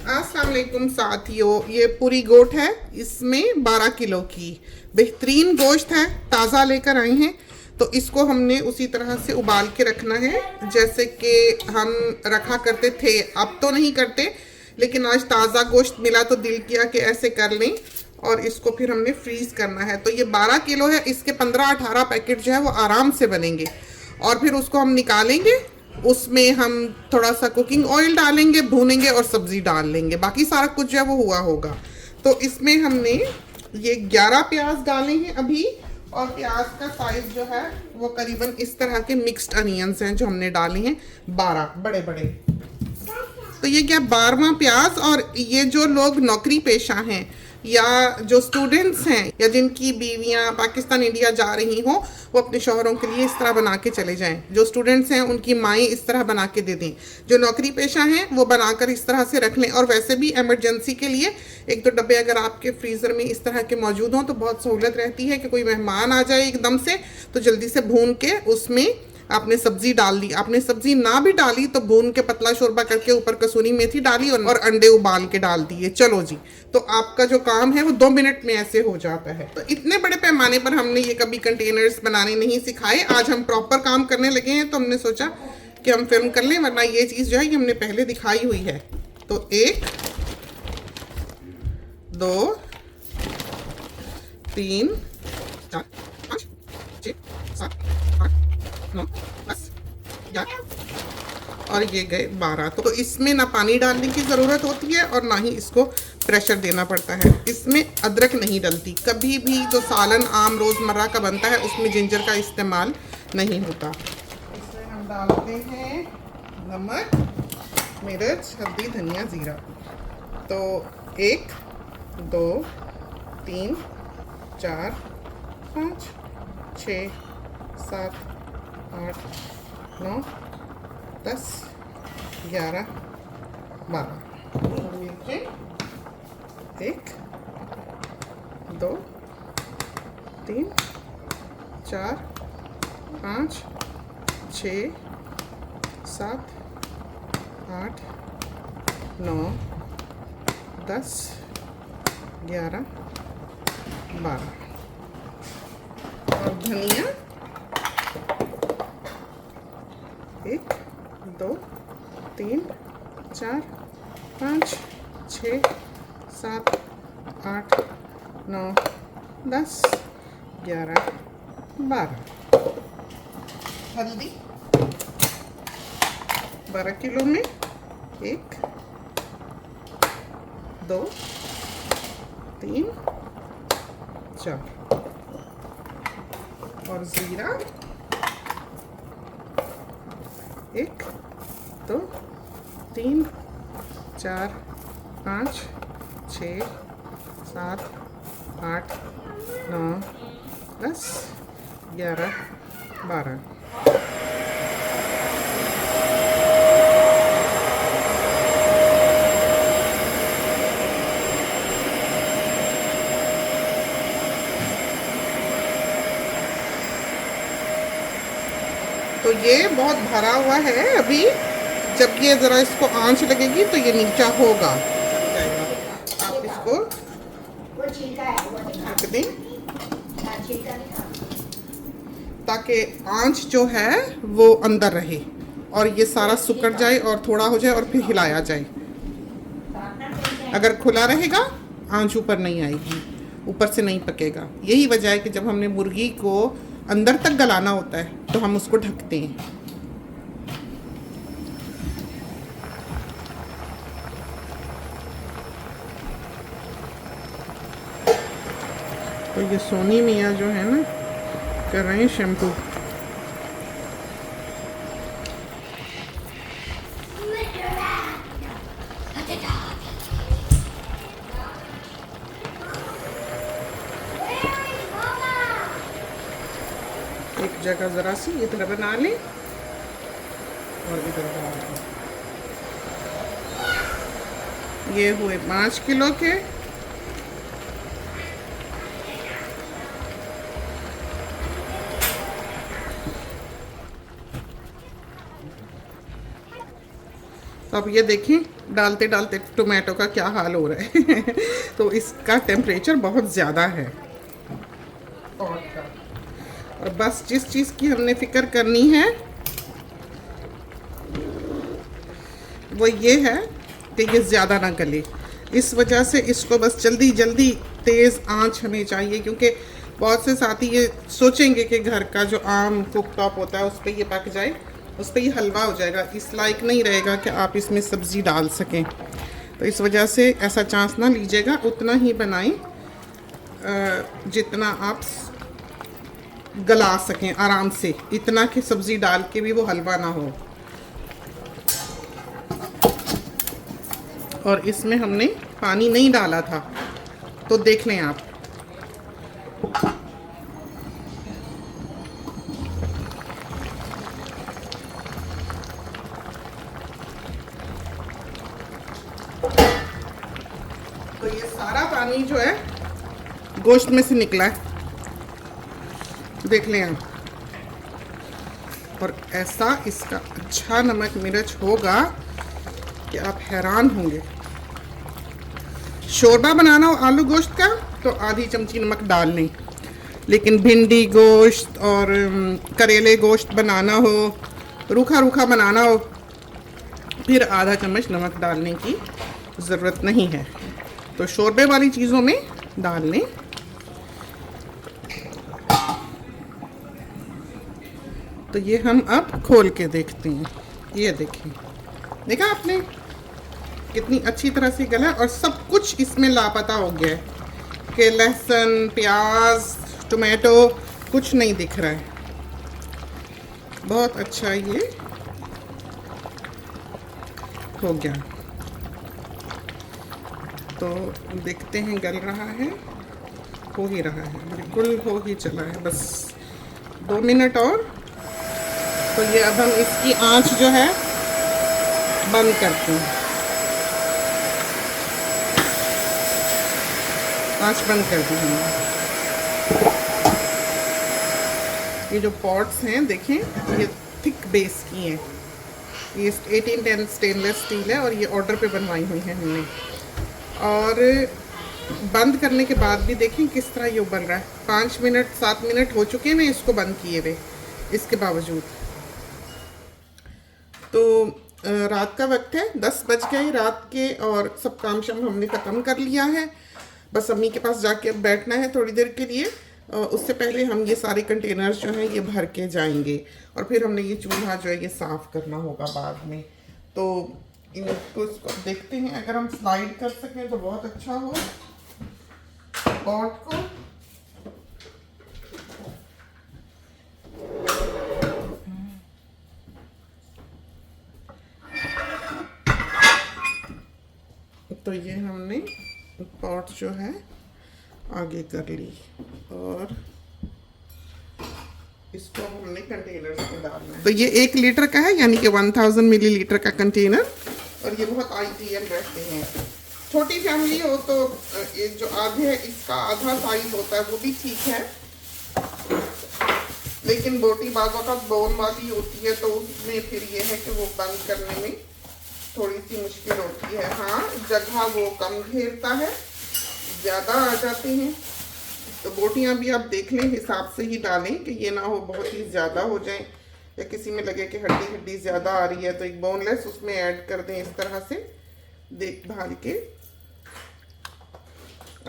अस्सलाम वालेकुम साथियों, ये पूरी गोट है, इसमें 12 किलो की बेहतरीन गोश्त है, ताज़ा लेकर आए हैं। तो इसको हमने उसी तरह से उबाल के रखना है जैसे कि हम रखा करते थे। अब तो नहीं करते, लेकिन आज ताज़ा गोश्त मिला तो दिल किया कि ऐसे कर लें। और इसको फिर हमने फ्रीज करना है। तो ये 12 किलो है, इसके 15-18 पैकेट जो है वो आराम से बनेंगे। और फिर उसको हम निकालेंगे, उसमें हम थोड़ा सा कुकिंग ऑयल डालेंगे, भूनेंगे और सब्जी डाल लेंगे। बाकी सारा कुछ जो है वो हुआ होगा। तो इसमें हमने ये 11 प्याज डाले हैं अभी। और प्याज का साइज जो है वो करीबन इस तरह के मिक्स्ड अनियंस हैं जो हमने डाले हैं, 12 बड़े बड़े। तो ये क्या 12वां प्याज। और ये जो लोग नौकरी पेशा हैं या जो स्टूडेंट्स हैं या जिनकी बीवियां पाकिस्तान इंडिया जा रही हों, वो अपने शौहरों के लिए इस तरह बना के चले जाएं। जो स्टूडेंट्स हैं उनकी माएँ इस तरह बना के दे दें। जो नौकरी पेशा हैं वो बनाकर इस तरह से रख लें। और वैसे भी इमरजेंसी के लिए 1-2 डब्बे अगर आपके फ्रीज़र में इस तरह के मौजूद हों तो बहुत सहूलत रहती है कि कोई मेहमान आ जाए एकदम से तो जल्दी से भून के उसमें आपने सब्जी डाल दी। आपने सब्जी ना भी डाली तो भून के पतला शोरबा करके ऊपर कसूरी मेथी डाली और अंडे उबाल के डाल दिए, चलो जी। तो आपका जो काम है वो 2 मिनट में ऐसे हो जाता है। तो इतने बड़े पैमाने पर हमने ये कभी कंटेनर्स बनाने नहीं सिखाए। आज हम प्रॉपर काम करने लगे हैं तो हमने सोचा कि हम फिल्म कर लें, वरना ये चीज़ जो है ये हमने पहले दिखाई हुई है। तो 1 2 3 4 5 6 7 8 9 10 11 और ये गए 12। तो इसमें ना पानी डालने की ज़रूरत होती है और ना ही इसको प्रेशर देना पड़ता है। इसमें अदरक नहीं डलती कभी भी। जो सालन आम रोज़मर्रा का बनता है उसमें जिंजर का इस्तेमाल नहीं होता। इसमें हम डालते हैं नमक, मिर्च, हल्दी, धनिया, ज़ीरा। तो 1 2 3 4 5 6 7 8 9 10 11 12। 1 2 3 4 5 6 7 8 9 10 11 12। और धनिया 1 2 3 4 5 6 7 8 9 10 11 12। हल्दी 12 किलो में 1 2 3 4। और ज़ीरा 1 2 3 4 5 6 7 8 9 10 11 12। तो ये बहुत भरा हुआ है अभी। जब ये ज़रा इसको आंच लगेगी तो ये नीचा होगा। आप इसको ढक दें ताकि आंच जो है वो अंदर रहे और ये सारा सुकड़ जाए और थोड़ा हो जाए और फिर हिलाया जाए। अगर खुला रहेगा आंच ऊपर नहीं आएगी, ऊपर से नहीं पकेगा। यही वजह है कि जब हमने मुर्गी को अंदर तक गलाना होता है तो हम उसको ढकते हैं। तो ये सोनी मियाँ जो है ना कर रहे हैं शैम्पू। एक जगह ज़रा सी इधर बना लें और इधर बना लें। ये हुए 5 किलो के। तो अब ये देखें डालते डालते टोमेटो का क्या हाल हो रहा है। तो इसका टेम्परेचर बहुत ज़्यादा है पॉट का। और बस जिस चीज़ की हमने फिक्र करनी है वो ये है कि ये ज़्यादा ना गले। इस वजह से इसको बस जल्दी जल्दी तेज़ आंच हमें चाहिए, क्योंकि बहुत से साथी ये सोचेंगे कि घर का जो आम कुक टॉप होता है उस पर ये पक जाए, उस पर ये हलवा हो जाएगा, इस लायक नहीं रहेगा कि आप इसमें सब्ज़ी डाल सकें। तो इस वजह से ऐसा चांस ना लीजिएगा, उतना ही बनाएं जितना आप गला सकें आराम से, इतना कि सब्ज़ी डाल के भी वो हलवा ना हो। और इसमें हमने पानी नहीं डाला था, तो देख लें आप। तो ये सारा पानी जो है गोश्त में से निकला है, देख लें आप। और ऐसा इसका अच्छा नमक मिर्च होगा कि आप हैरान होंगे। शोरबा बनाना हो आलू गोश्त का तो आधी चमची नमक डाल लें, लेकिन भिंडी गोश्त और करेले गोश्त बनाना हो, रूखा रूखा बनाना हो, फिर आधा चम्मच नमक डालने की ज़रूरत नहीं है। तो शोरबे वाली चीज़ों में डाल लें। तो ये हम अब खोल के देखते हैं। ये देखें, देखा आपने कितनी अच्छी तरह से गला, और सब कुछ इसमें लापता हो गया है कि लहसुन प्याज टोमेटो कुछ नहीं दिख रहा है। बहुत अच्छा ये हो गया। तो देखते हैं गल रहा है, हो ही रहा है, बिल्कुल हो ही चला है, बस 2 मिनट और। तो ये अब हम इसकी आंच जो है बंद करते हैं। आंच बंद कर दी हमने। ये जो पॉट्स हैं देखें, ये थिक बेस की हैं। ये 1810 स्टेनलेस स्टील है और ये ऑर्डर पे बनवाई हुई है हमने। और बंद करने के बाद भी देखें किस तरह ये उबल रहा है। 5 मिनट 7 मिनट हो चुके हैं इसको बंद किए हुए, इसके बावजूद। तो रात का वक्त है, 10 बज गए रात के, और सब काम शाम हमने ख़त्म कर लिया है। बस अम्मी के पास जाके अब बैठना है थोड़ी देर के लिए। उससे पहले हम ये सारे कंटेनर्स जो हैं ये भर के जाएंगे, और फिर हमने ये चूल्हा जो है ये साफ़ करना होगा बाद में। तो इनको इसको देखते हैं, अगर हम स्लाइड कर सकें तो बहुत अच्छा हो पॉट को। तो ये हमने पॉट जो है आगे कर ली, और इसको हमने कंटेनर में डालना है। तो ये 1 लीटर का है, यानी कि 1000 मिलीलीटर का कंटेनर, और ये बहुत आइडियल रहते हैं। छोटी फैमिली हो तो ये जो आधे है इसका आधा साइज होता है वो भी ठीक है, लेकिन बोटी बाजों का बोन वाली होती है तो उसमें फिर ये है कि वो बंद करने में थोड़ी सी मुश्किल होती है। हाँ, जगह वो कम घेरता है, ज़्यादा आ जाते हैं। तो बोटियाँ भी आप देख लें, हिसाब से ही डालें कि ये ना हो बहुत ही ज़्यादा हो जाए, या किसी में लगे कि हड्डी हड्डी ज़्यादा आ रही है तो एक बोनलेस उसमें ऐड कर दें। इस तरह से देखभाल के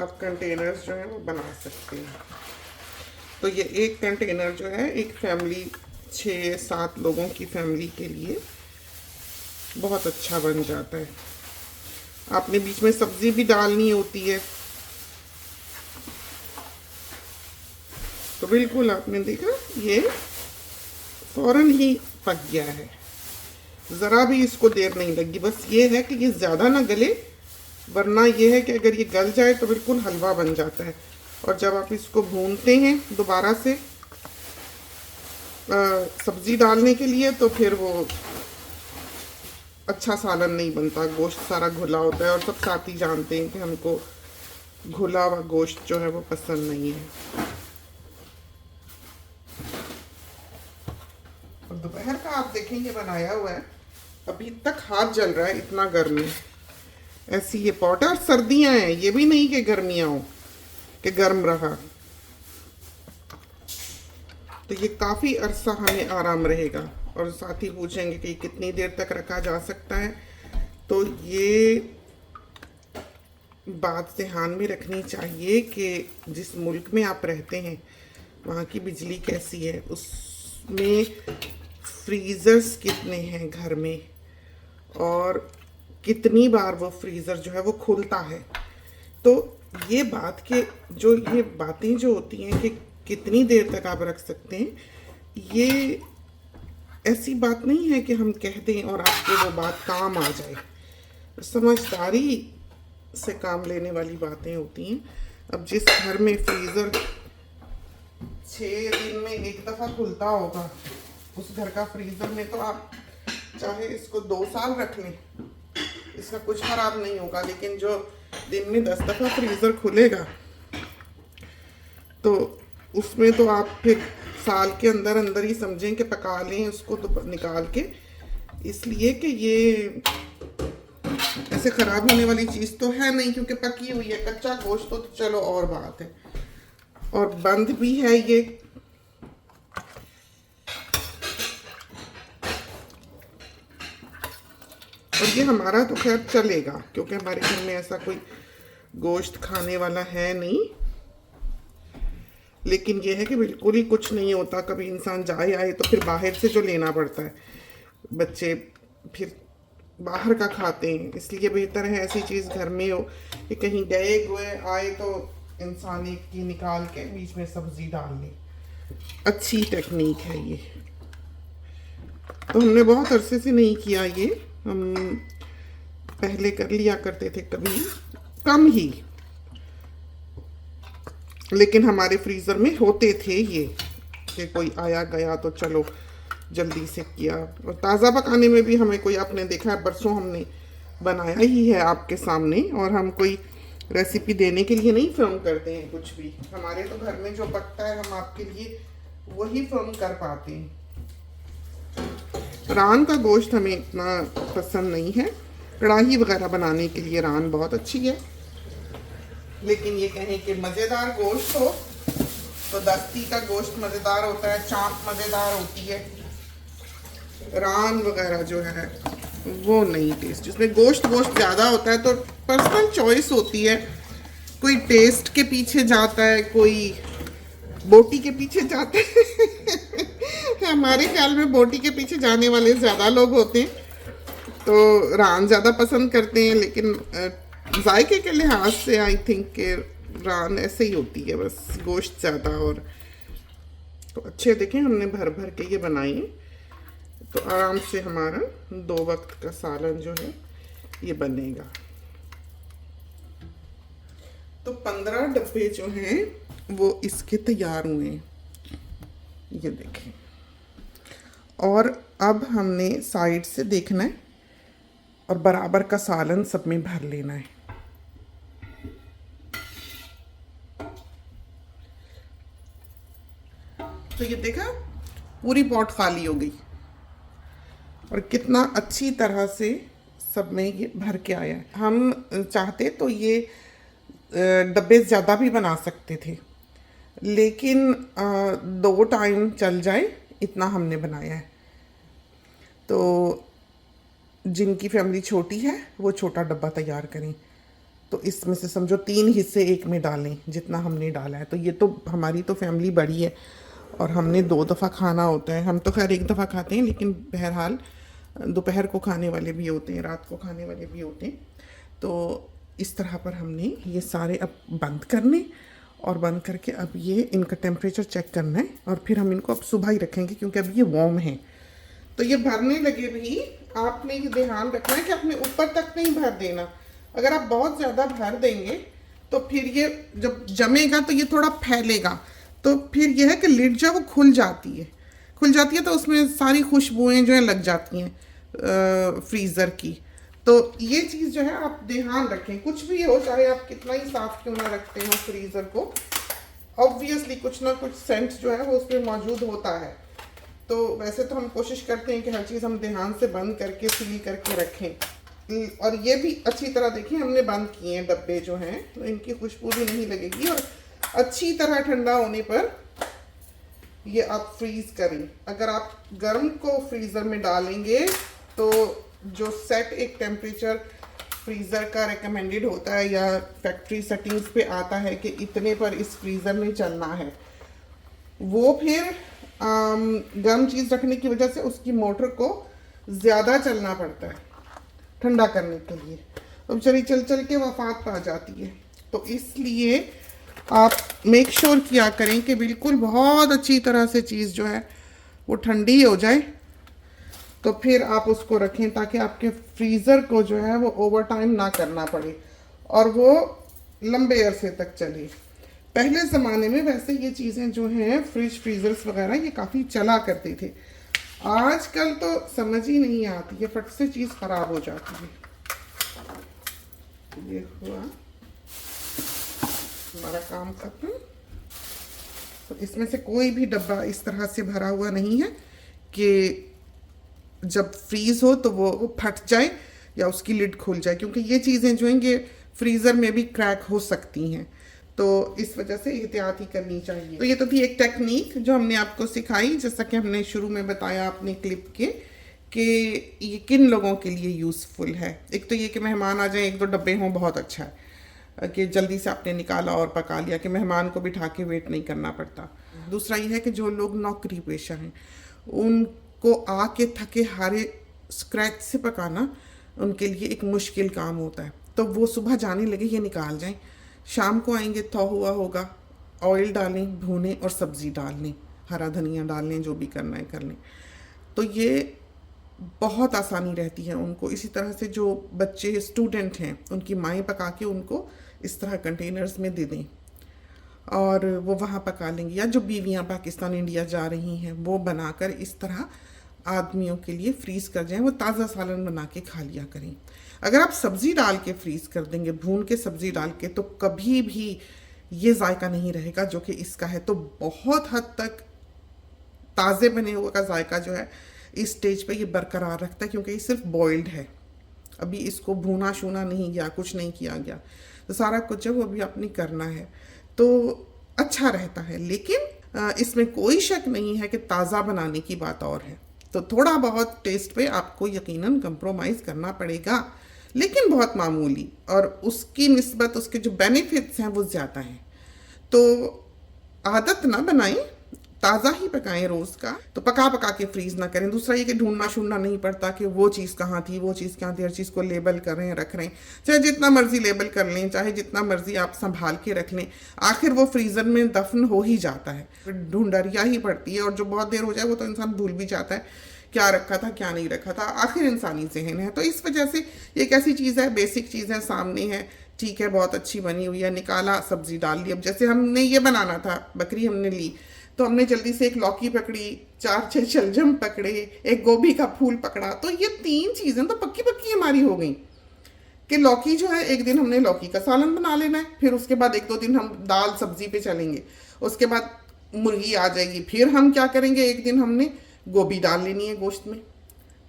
आप कंटेनर्स जो है वो बना सकते हैं। तो ये एक कंटेनर जो है एक फैमिली 6-7 लोगों की फैमिली के लिए बहुत अच्छा बन जाता है। आपने बीच में सब्जी भी डालनी होती है तो बिल्कुल आपने देखा ये फौरन ही पक गया है, ज़रा भी इसको देर नहीं लगी। बस ये है कि ये ज़्यादा ना गले, वरना ये है कि अगर ये गल जाए तो बिल्कुल हलवा बन जाता है। और जब आप इसको भूनते हैं दोबारा से सब्ज़ी डालने के लिए तो फिर वो अच्छा सालन नहीं बनता, गोश्त सारा घुला होता है, और सब साथी जानते हैं कि हमको घुला हुआ गोश्त जो है वो पसंद नहीं है। और दोपहर का आप देखेंगे बनाया हुआ है, अभी तक हाथ जल रहा है, इतना गर्म है। ऐसी ये पॉट है। और सर्दियां हैं, ये भी नहीं कि गर्मियां हो कि गर्म रहा। तो ये काफ़ी अरसा हमें आराम रहेगा। और साथ ही पूछेंगे कि कितनी देर तक रखा जा सकता है, तो ये बात ध्यान में रखनी चाहिए कि जिस मुल्क में आप रहते हैं वहाँ की बिजली कैसी है, उसमें फ्रीज़र्स कितने हैं घर में, और कितनी बार वो फ्रीज़र जो है वो खुलता है। तो ये बात के जो ये बातें जो होती हैं कि कितनी देर तक आप रख सकते हैं, ये ऐसी बात नहीं है कि हम कह दें और आपको वो बात काम आ जाए। समझदारी से काम लेने वाली बातें होती हैं। अब जिस घर में फ्रीज़र 6 दिन में एक दफ़ा खुलता होगा, उस घर का फ्रीज़र में तो आप चाहे इसको 2 साल रख लें, इसका कुछ खराब नहीं होगा। लेकिन जो दिन में 10 दफ़ा फ्रीज़र खुलेगा, तो उसमें तो आप फिर साल के अंदर अंदर ही समझें कि पका लें उसको तो निकाल के। इसलिए कि ये ऐसे ख़राब होने वाली चीज़ तो है नहीं, क्योंकि पकी हुई है। कच्चा गोश्त तो चलो और बात है, और बंद भी है ये। और ये हमारा तो खैर चलेगा, क्योंकि हमारे घर में ऐसा कोई गोश्त खाने वाला है नहीं। लेकिन ये है कि बिल्कुल ही कुछ नहीं होता। कभी इंसान जाए आए तो फिर बाहर से जो लेना पड़ता है, बच्चे फिर बाहर का खाते हैं। इसलिए बेहतर है ऐसी चीज़ घर में हो कि कहीं गए हुए आए तो इंसान एक की निकाल के बीच में सब्जी डाल ले। अच्छी टेक्निक है ये। तो हमने बहुत अरसे से नहीं किया ये, हम पहले कर लिया करते थे, कभी कम ही, लेकिन हमारे फ्रीज़र में होते थे ये कि कोई आया गया तो चलो जल्दी से किया। और ताज़ा पकाने में भी हमें कोई, आपने देखा है परसों हमने बनाया ही है आपके सामने, और हम कोई रेसिपी देने के लिए नहीं फिल्म करते हैं कुछ भी। हमारे तो घर में जो पकता है हम आपके लिए वही फिल्म कर पाते हैं। रान का गोश्त हमें इतना पसंद नहीं है। कढ़ाई वगैरह बनाने के लिए रान बहुत अच्छी है, लेकिन ये कहें कि मज़ेदार गोश्त हो तो दस्ती का गोश्त मज़ेदार होता है, चाँप मज़ेदार होती है। रान वगैरह जो है वो नहीं टेस्ट, इसमें गोश्त ज़्यादा होता है। तो पर्सनल चॉइस होती है, कोई टेस्ट के पीछे जाता है, कोई बोटी के पीछे जाते हैं। हमारे ख्याल में बोटी के पीछे जाने वाले ज़्यादा लोग होते हैं, तो रान ज़्यादा पसंद करते हैं। लेकिन जायके के लिहाज से आई थिंक कि रान ऐसे ही होती है, बस गोश्त ज़्यादा। और तो अच्छे देखें हमने भर भर के ये बनाए, तो आराम से हमारा 2 वक्त का सालन जो है ये बनेगा। तो 15 डब्बे जो हैं वो इसके तैयार हुए हैं, ये देखें। और अब हमने साइड से देखना है और बराबर का सालन सब में भर लेना है। तो ये देखा पूरी पॉट खाली हो गई, और कितना अच्छी तरह से सब में ये भर के आया है। हम चाहते तो ये डब्बे ज़्यादा भी बना सकते थे, लेकिन 2 टाइम चल जाए इतना हमने बनाया है। तो जिनकी फैमिली छोटी है वो छोटा डब्बा तैयार करें, तो इसमें से समझो 3 हिस्से एक में डालें जितना हमने डाला है। तो ये तो हमारी तो फैमिली बड़ी है और हमने 2 दफ़ा खाना होता है। हम तो खैर 1 दफ़ा खाते हैं, लेकिन बहरहाल दोपहर को खाने वाले भी होते हैं, रात को खाने वाले भी होते हैं। तो इस तरह पर हमने ये सारे अब बंद करने, और बंद करके अब ये इनका टेम्परेचर चेक करना है, और फिर हम इनको अब सुबह ही रखेंगे क्योंकि अब ये वार्म है। तो ये भरने लगे भी आपने ये ध्यान रखना है कि आपने ऊपर तक नहीं भर देना। अगर आप बहुत ज़्यादा भर देंगे तो फिर ये जब जमेगा तो ये थोड़ा फैलेगा, तो फिर यह है कि लिड जो है वो खुल जाती है तो उसमें सारी खुशबुएं जो है लग जाती हैं फ्रीज़र की। तो ये चीज़ जो है आप ध्यान रखें, कुछ भी हो, चाहे आप कितना ही साफ क्यों ना रखते हो फ्रीज़र को, ऑब्वियसली कुछ ना कुछ सेंट जो है वो उसमें मौजूद होता है। तो वैसे तो हम कोशिश करते हैं कि हर चीज़ हम ध्यान से बंद करके सील करके रखें, और ये भी अच्छी तरह देखिए हमने बंद किए हैं डब्बे जो हैं, तो इनकी खुशबू भी नहीं लगेगी। और अच्छी तरह ठंडा होने पर ये आप फ्रीज करें। अगर आप गर्म को फ्रीज़र में डालेंगे तो जो सेट एक टेम्परेचर फ्रीज़र का रिकमेंडेड होता है या फैक्ट्री सेटिंग्स पे आता है कि इतने पर इस फ्रीज़र में चलना है, वो फिर गर्म चीज़ रखने की वजह से उसकी मोटर को ज़्यादा चलना पड़ता है ठंडा करने के लिए, तो चली चल चल के वफात पा जाती है। तो इसलिए आप मेक श्योर किया करें कि बिल्कुल बहुत अच्छी तरह से चीज़ जो है वो ठंडी हो जाए, तो फिर आप उसको रखें ताकि आपके फ्रीज़र को जो है वो ओवर टाइम ना करना पड़े और वो लंबे अरसे तक चले। पहले ज़माने में वैसे ये चीज़ें जो हैं फ्रिज फ्रीज़र्स वगैरह ये काफ़ी चला करते थे, आजकल तो समझ ही नहीं आती है, फट से चीज़ ख़राब हो जाती है। ये हुआ हमारा काम खत्म। तो इसमें से कोई भी डब्बा इस तरह से भरा हुआ नहीं है कि जब फ्रीज हो तो वो फट जाए या उसकी लिड खुल जाए, क्योंकि ये चीज़ें जो हैं ये फ्रीज़र में भी क्रैक हो सकती हैं, तो इस वजह से एहतियात ही करनी चाहिए। तो ये तो थी एक टेक्निक जो हमने आपको सिखाई, जैसा कि हमने शुरू में बताया अपने क्लिप के कि ये किन लोगों के लिए यूज़फुल है। एक तो ये कि मेहमान आ जाएं, एक दो डब्बे हों, बहुत अच्छा है कि जल्दी से आपने निकाला और पका लिया, कि मेहमान को बिठा के वेट नहीं करना पड़ता। दूसरा ये है कि जो लोग नौकरी पेशा हैं उनको आके थके हारे स्क्रैच से पकाना उनके लिए एक मुश्किल काम होता है, तो वो सुबह जाने लगे ये निकाल जाएं, शाम को आएंगे थो हुआ होगा, ऑयल डालें, भूनें और सब्ज़ी डाल लें, हरा धनिया डाल लें, जो भी करना है कर लें, तो ये बहुत आसानी रहती है उनको। इसी तरह से जो बच्चे स्टूडेंट हैं उनकी माएँ पका के उनको इस तरह कंटेनर्स में दे दें और वो वहाँ पका लेंगे, या जो बीवियाँ पाकिस्तान इंडिया जा रही हैं वो बनाकर इस तरह आदमियों के लिए फ्रीज़ कर जाएं, वो ताज़ा सालन बना के खा लिया करें। अगर आप सब्ज़ी डाल के फ्रीज़ कर देंगे, भून के सब्ज़ी डाल के, तो कभी भी ये जायका नहीं रहेगा जो कि इसका है। तो बहुत हद तक ताज़े बने हुए का जायका जो है इस स्टेज पे ये बरकरार रखता है, क्योंकि ये सिर्फ बॉइल्ड है, अभी इसको भूना शूना नहीं गया, कुछ नहीं किया गया, तो सारा कुछ है वो अभी आपने करना है, तो अच्छा रहता है। लेकिन इसमें कोई शक नहीं है कि ताज़ा बनाने की बात और है, तो थोड़ा बहुत टेस्ट पे आपको यकीनन कंप्रोमाइज़ करना पड़ेगा, लेकिन बहुत मामूली, और उसकी निस्बत उसके जो बेनिफिट्स हैं वो ज़्यादा हैं। तो आदत ना बनाएं, ताज़ा ही पकाएं रोज़ का, तो पका पका के फ्रीज़ ना करें। दूसरा ये कि ढूंढना शूंढना नहीं पड़ता कि वो चीज़ कहाँ थी, वो चीज़ कहाँ थी, हर चीज़ को लेबल कर रहे हैं, रख रहे हैं, चाहे जितना मर्जी लेबल कर लें, चाहे जितना मर्जी आप संभाल के रख लें, आखिर वो फ्रीज़र में दफन हो ही जाता है, ढूंढरिया ही पड़ती है, और जो बहुत देर हो जाए वो तो इंसान भूल भी जाता है क्या रखा था क्या नहीं रखा था, आखिर इंसानी ज़हन है। तो इस वजह से ये कैसी चीज़ है, बेसिक चीज़ है, सामने है, ठीक है, बहुत अच्छी बनी हुई है, निकाला, सब्ज़ी डाल ली। अब जैसे हमने ये बनाना था, बकरी हमने ली, तो हमने जल्दी से एक लौकी पकड़ी, 4-6 शलजम पकड़े, एक गोभी का फूल पकड़ा, तो ये 3 चीज़ें तो पक्की पक्की हमारी हो गई कि लौकी जो है एक दिन हमने लौकी का सालन बना लेना है, फिर उसके बाद 1-2 दिन हम दाल सब्जी पे चलेंगे, उसके बाद मुर्गी आ जाएगी, फिर हम क्या करेंगे, एक दिन हमने गोभी डाल लेनी है गोश्त में,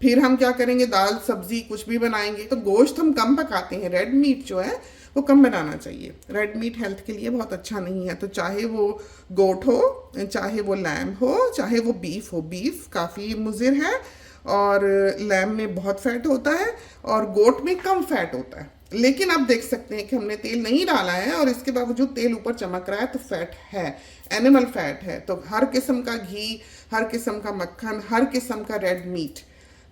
फिर हम क्या करेंगे, दाल सब्जी कुछ भी बनाएंगे। तो गोश्त हम कम पकाते हैं, रेड मीट जो है वो कम बनाना चाहिए, रेड मीट हेल्थ के लिए बहुत अच्छा नहीं है। तो चाहे वो गोट हो, चाहे वो लैम हो, चाहे वो बीफ हो, बीफ काफ़ी मुज़िर है और लैम में बहुत फैट होता है और गोट में कम फैट होता है। लेकिन आप देख सकते हैं कि हमने तेल नहीं डाला है और इसके बावजूद तेल ऊपर चमक रहा है, तो फैट है, एनिमल फैट है। तो हर किस्म का घी, हर किस्म का मक्खन, हर किस्म का रेड मीट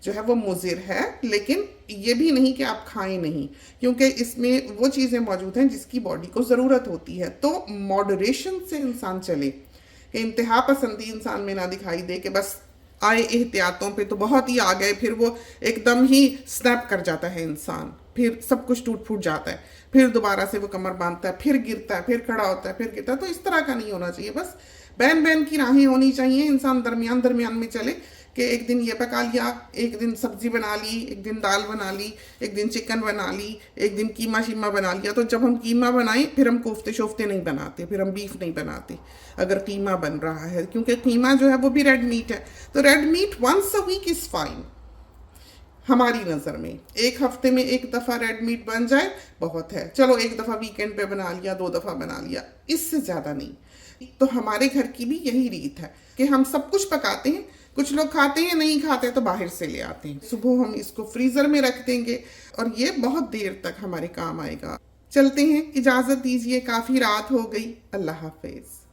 जो है वो मुज़िर है, लेकिन ये भी नहीं कि आप खाएं नहीं, क्योंकि इसमें वो चीज़ें मौजूद हैं जिसकी बॉडी को ज़रूरत होती है। तो मॉडरेशन से इंसान चले, कि इंतहा पसंदी इंसान में ना दिखाई दे कि बस आए एहतियातों पे तो बहुत ही आ गए, फिर वो एकदम ही स्नैप कर जाता है इंसान, फिर सब कुछ टूट फूट जाता है, फिर दोबारा से वो कमर बांधता है, फिर गिरता है, फिर खड़ा होता है, फिर गिरता है। तो इस तरह का नहीं होना चाहिए, बस बैन बैन की राहें होनी चाहिए, इंसान दरमियान दरमियान में चले कि एक दिन ये पका लिया, एक दिन सब्जी बना ली, एक दिन दाल बना ली, एक दिन चिकन बना ली, एक दिन कीमा शीमा बना लिया। तो जब हम कीमा बनाएं फिर हम कोफ्ते शोफ्ते नहीं बनाते, फिर हम बीफ नहीं बनाते अगर कीमा बन रहा है, क्योंकि कीमा जो है वो भी रेड मीट है। तो red meat once a week is fine, हमारी नज़र में। एक हफ्ते में एक दफ़ा रेड मीट बन जाए बहुत है, चलो एक दफ़ा वीकेंड पे बना लिया, 2 दफ़ा बना लिया, इससे ज़्यादा नहीं। तो हमारे घर की भी यही रीत है कि हम सब कुछ पकाते हैं, कुछ लोग खाते हैं, नहीं खाते तो बाहर से ले आते हैं। सुबह हम इसको फ्रीज़र में रख देंगे और ये बहुत देर तक हमारे काम आएगा। चलते हैं, इजाज़त दीजिए, काफ़ी रात हो गई। अल्लाह हाफिज़।